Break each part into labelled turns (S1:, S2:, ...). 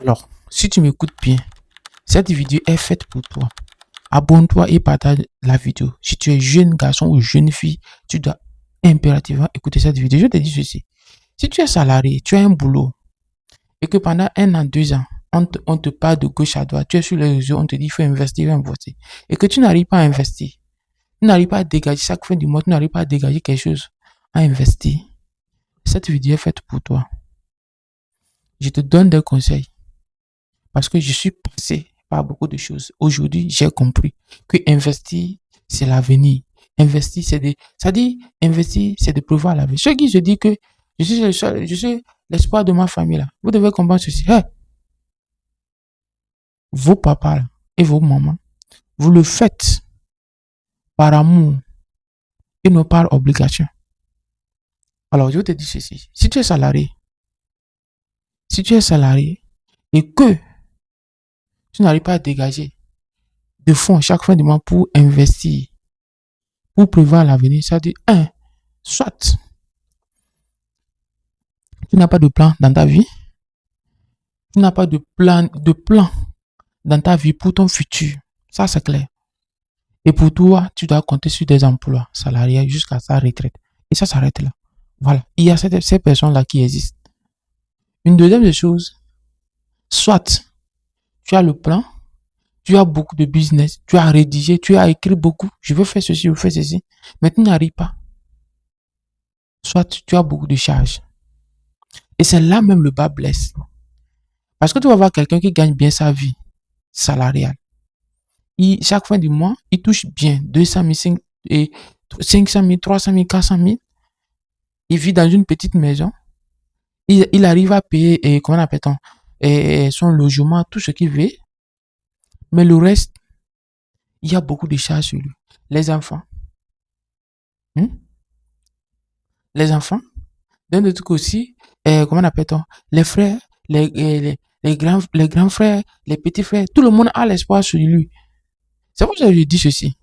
S1: Alors, si tu m'écoutes bien, cette vidéo est faite pour toi. Abonne-toi et partage la vidéo. Si tu es jeune garçon ou jeune fille, tu dois impérativement écouter cette vidéo. Je te dis ceci. Si tu es salarié, tu as un boulot et que pendant 1 an, 2 ans, on te parle de gauche à droite, tu es sur les réseaux, on te dit il faut investir, et que tu n'arrives pas à investir, tu n'arrives pas à dégager chaque fin du mois, tu n'arrives pas à dégager quelque chose à investir. Cette vidéo est faite pour toi. Je te donne des conseils parce que je suis passé par beaucoup de choses. Aujourd'hui, j'ai compris que investir, c'est l'avenir. Investir, investir, c'est de prévoir l'avenir. Ceux qui se disent que je suis l'espoir de ma famille là. Vous devez comprendre ceci. Hey, vos papas là, et vos mamans, vous le faites par amour et non par obligation. Alors, je te dis ceci. Si tu es salarié et que tu n'arrives pas à dégager de fonds chaque fin du mois pour investir, pour prévoir l'avenir, ça dit, soit tu n'as pas de plan dans ta vie, tu n'as pas de plan dans ta vie pour ton futur. Ça, c'est clair. Et pour toi, tu dois compter sur des emplois salariés jusqu'à ta retraite. Et ça s'arrête là. Voilà. Il y a ces personnes-là qui existent. Une deuxième des choses, soit tu as le plan, tu as beaucoup de business, tu as rédigé, tu as écrit beaucoup, je veux faire ceci, je veux faire ceci, mais tu n'arrives pas. Soit tu as beaucoup de charges. Et c'est là même le bas blesse. Parce que tu vas voir quelqu'un qui gagne bien sa vie salariale. Chaque fin du mois, il touche bien 200 000, 500 000, 300 000, 400 000. Il vit dans une petite maison. Il arrive à payer, comment appelle-t-on, son logement, tout ce qu'il veut. Mais le reste, il y a beaucoup de charges sur lui. Les enfants. Les enfants. D'un autre côté aussi, comment appelle-t-on, les frères, les grands frères, les petits frères, tout le monde a l'espoir sur lui. C'est pour ça que je dis ceci.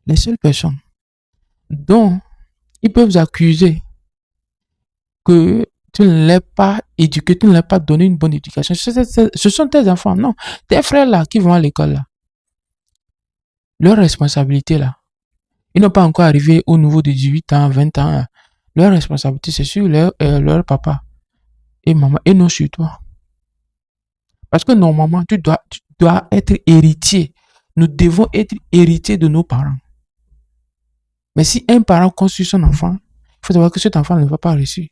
S1: Les seules personnes dont ils peuvent accuser que tu ne l'as pas éduqué, tu ne l'as pas donné une bonne éducation, ce sont tes enfants, non. Tes frères là qui vont à l'école là. Leur responsabilité là. Ils n'ont pas encore arrivé au niveau de 18 ans, 20 ans. Là. Leur responsabilité, c'est sur leur papa et maman et non sur toi. Parce que normalement, tu dois être héritier. Nous devons être héritiers de nos parents. Mais si un parent construit son enfant, il faut savoir que cet enfant ne va pas réussir.